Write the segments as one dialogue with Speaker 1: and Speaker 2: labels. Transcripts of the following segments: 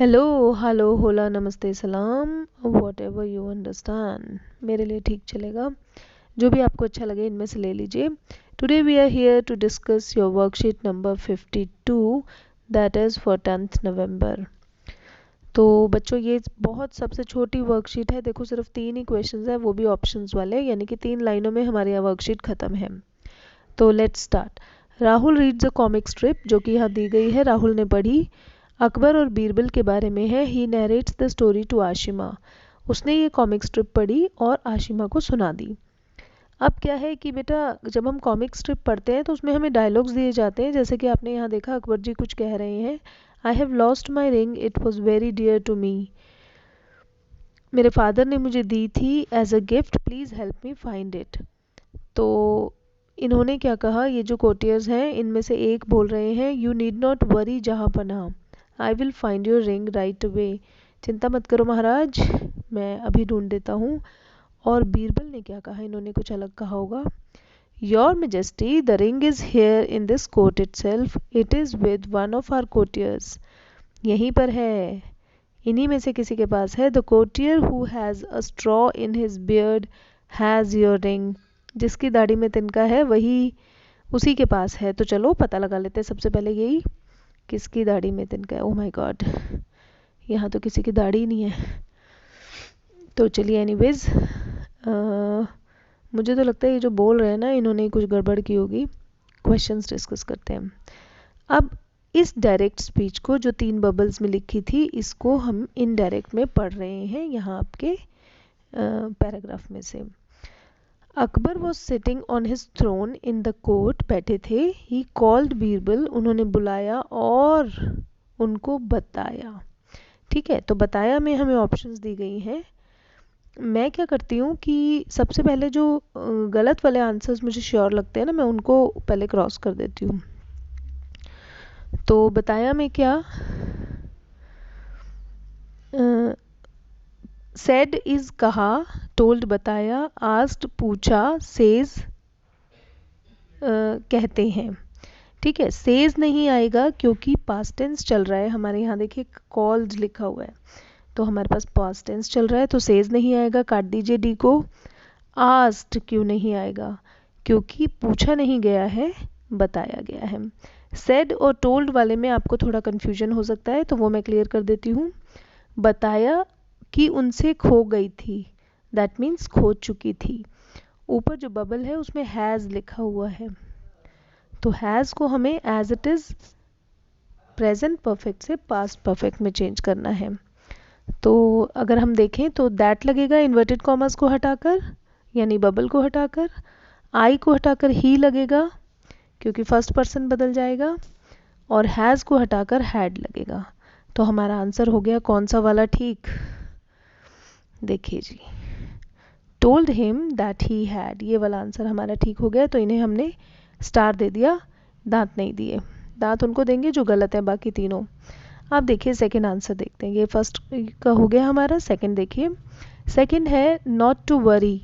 Speaker 1: Hello, hello, होला, नमस्ते, सलाम, वॉट एवर यू अंडरस्टैंड। मेरे लिए ठीक चलेगा, जो भी आपको अच्छा लगे इनमें से ले लीजिए। Today we are here to discuss your worksheet number 52, that is for 10th November. तो बच्चों ये बहुत सबसे छोटी वर्कशीट है। देखो सिर्फ 3 ही क्वेश्चंस है, वो भी ऑप्शंस वाले, यानी कि 3 लाइनों में हमारी यह वर्कशीट ख़त्म है। तो let's start. Rahul reads a comic strip, जो कि यहाँ दी गई है, राहुल ने पढ़ी। अकबर और बीरबल के बारे में है। He narrates the story to Ashima. उसने ये कॉमिक स्ट्रिप पढ़ी और आशिमा को सुना दी। अब क्या है कि बेटा जब हम कॉमिक स्ट्रिप पढ़ते हैं तो उसमें हमें डायलॉग्स दिए जाते हैं, जैसे कि आपने यहाँ देखा अकबर जी कुछ कह रहे हैं, I have lost my ring, it was very dear to me. मेरे फादर ने मुझे दी थी as a gift, please help me find it. तो इन्होंने क्या कहा, ये जो कोटियर्स हैं इनमें से एक बोल रहे हैं, यू नीड नॉट वरी जहाँ पनाह, I will find your ring right away. चिंता मत करो महाराज, मैं अभी ढूंढ देता हूँ। और बीरबल ने क्या कहा, इन्होंने कुछ अलग कहा होगा, your majesty the ring is here in this court itself, it is with one of our courtiers. यहीं पर है, इन्हीं में से किसी के पास है। The courtier who has a straw in his beard has your ring. जिसकी दाढ़ी में तिनका है वही उसी के पास है। तो चलो पता लगा लेते हैं सबसे पहले यही, किसकी दाढ़ी में तिनका है। ओह माय गॉड, यहाँ तो किसी की दाढ़ी नहीं है। तो चलिए एनीवेज, मुझे तो लगता है ये जो बोल रहे हैं ना, इन्होंने कुछ गड़बड़ की होगी। क्वेश्चंस डिस्कस करते हैं। अब इस डायरेक्ट स्पीच को जो 3 बबल्स में लिखी थी, इसको हम इनडायरेक्ट में पढ़ रहे हैं यहाँ आपके पैराग्राफ में से। Akbar was sitting on his throne in the court, बैठे थे। ही कॉल्ड बीरबल, उन्होंने बुलाया और उनको बताया। ठीक है, तो बताया में हमें ऑप्शंस दी गई हैं। मैं क्या करती हूँ कि सबसे पहले जो गलत वाले आंसर्स मुझे श्योर लगते हैं ना, मैं उनको पहले क्रॉस कर देती हूँ। तो बताया में क्या, सेड इज कहा, टोल्ड बताया, आस्क्ड पूछा, सेज कहते हैं। ठीक है, सेज नहीं आएगा क्योंकि पास्ट टेंस चल रहा है हमारे यहाँ। देखिए कॉल्ड लिखा हुआ है, तो हमारे पास पास्ट टेंस चल रहा है, तो सेज नहीं आएगा, काट दीजिए डी को। आस्क्ड क्यों नहीं आएगा, क्योंकि पूछा नहीं गया है, बताया गया है। सेड और टोल्ड वाले में आपको थोड़ा कन्फ्यूजन हो सकता है, तो वो मैं क्लियर कर देती हूँ। बताया कि उनसे खो गई थी, दैट मीन्स खो चुकी थी। ऊपर जो बबल है उसमें हैज़ लिखा हुआ है, तो हैज़ को हमें as it is present perfect से पास्ट परफेक्ट में चेंज करना है। तो अगर हम देखें तो दैट लगेगा इन्वर्टेड कॉमर्स को हटाकर, यानी बबल को हटाकर। आई को हटाकर ही लगेगा क्योंकि फर्स्ट पर्सन बदल जाएगा, और हैज़ को हटाकर हैड लगेगा। तो हमारा आंसर हो गया कौन सा वाला ठीक, देखिए जी, told him that he had, ये वाला आंसर हमारा ठीक हो गया। तो इन्हें हमने स्टार दे दिया, दांत नहीं दिए। दांत उनको देंगे जो गलत है, बाकी तीनों। आप देखिए सेकंड आंसर देखते हैं, ये फर्स्ट का हो गया हमारा। सेकंड देखिए, सेकंड है नॉट टू वरी।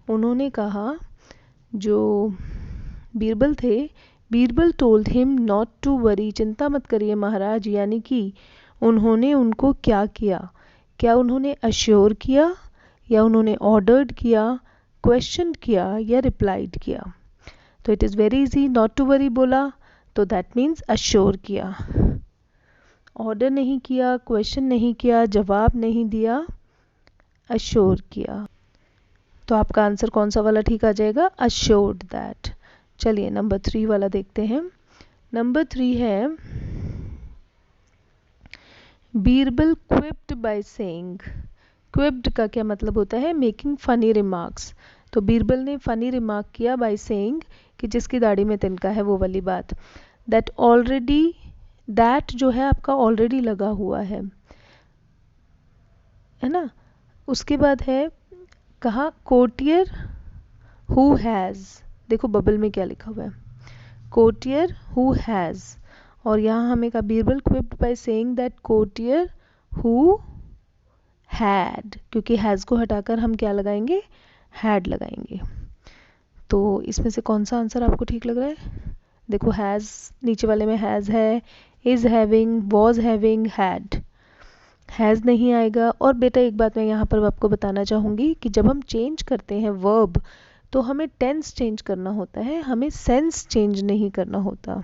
Speaker 1: उन्होंने कहा, जो बीरबल थे, Birbal told him not to worry, चिंता मत करिए महाराज, यानी कि उन्होंने उनको क्या किया, क्या उन्होंने अश्योर किया, या उन्होंने ऑर्डर्ड किया, क्वेश्चन किया, या रिप्लाइड किया। तो it is very easy, not to worry बोला तो दैट मीन्स अश्योर किया। ऑर्डर नहीं किया, क्वेश्चन नहीं किया, जवाब नहीं दिया, अश्योर किया। तो आपका आंसर कौन सा वाला ठीक आ जाएगा, अश्योर्ड दैट। चलिए नंबर 3 वाला देखते हैं। नंबर 3 है, बीरबल क्विप्ड बाय सेइंग। क्विप्ड का क्या मतलब होता है, मेकिंग फनी रिमार्क्स। तो बीरबल ने फनी रिमार्क किया बाय सेइंग, कि जिसकी दाढ़ी में तिनका है वो वाली बात। दैट ऑलरेडी, दैट जो है आपका ऑलरेडी लगा हुआ है ना। उसके बाद है कहा, कोटियर हु हैज़, देखो बबल में क्या लिखा हुआ है, कोटियर हु हैज़, और यहाँ हमें कहा Birbal quipped by saying that courtier who had, क्योंकि हैज़ को हटाकर हम क्या लगाएंगे, हैड लगाएंगे। तो इसमें से कौन सा आंसर आपको ठीक लग रहा है, देखो हैज़ नीचे वाले में हैज़ है, is having, was having, had. Has नहीं आएगा। और बेटा एक बात मैं यहाँ पर आपको बताना चाहूँगी कि जब हम चेंज करते हैं वर्ब तो हमें टेंस चेंज करना होता है, हमें सेंस चेंज नहीं करना होता।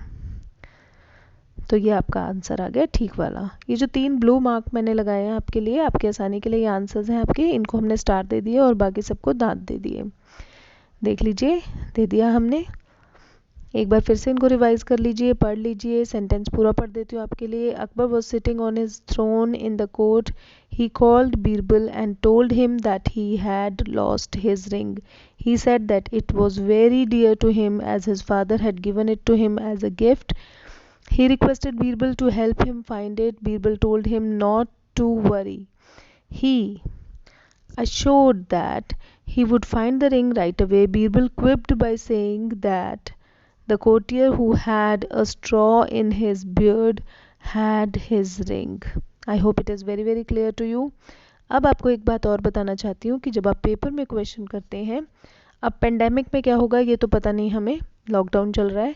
Speaker 1: तो ये आपका आंसर आ गया ठीक वाला। ये जो 3 ब्लू मार्क मैंने लगाए हैं आपके लिए, आपके आसानी के लिए, ये आंसर्स हैं आपके, इनको हमने स्टार दे दिए और बाकी सबको दांत दे दिए। देख लीजिए, दे दिया हमने। एक बार फिर से इनको रिवाइज कर लीजिए, पढ़ लीजिए। सेंटेंस पूरा पढ़ देती हूँ आपके लिए। Akbar was sitting on his throne in the court, he called Birbal and told him that he had lost his ring, he said that it was very dear to him as his father had given it to him as a gift. He requested Birbal to help him find it. Birbal told him not to worry. He assured that he would find the ring right away. Birbal quipped by saying that the courtier who had a straw in his beard had his ring. I hope it is very very clear to you. अब आपको एक बात और बताना चाहती हूँ कि जब आप पेपर में क्वेश्चन करते हैं, अब पेंडेमिक में क्या होगा ये तो पता नहीं हमें, लॉकडाउन चल रहा है,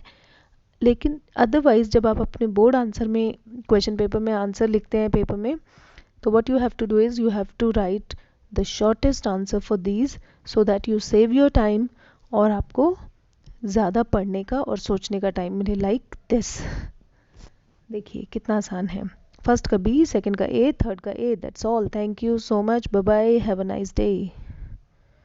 Speaker 1: लेकिन अदरवाइज जब आप अपने बोर्ड आंसर में क्वेश्चन पेपर में आंसर लिखते हैं पेपर में, तो what you have to do is you have to write the shortest answer for these so that you save your time और आपको ज़्यादा पढ़ने का और सोचने का टाइम मिले। लाइक दिस, देखिए कितना आसान है। फर्स्ट का बी, सेकंड का ए, थर्ड का a, that's all. Thank you so much, bye bye, have a nice day.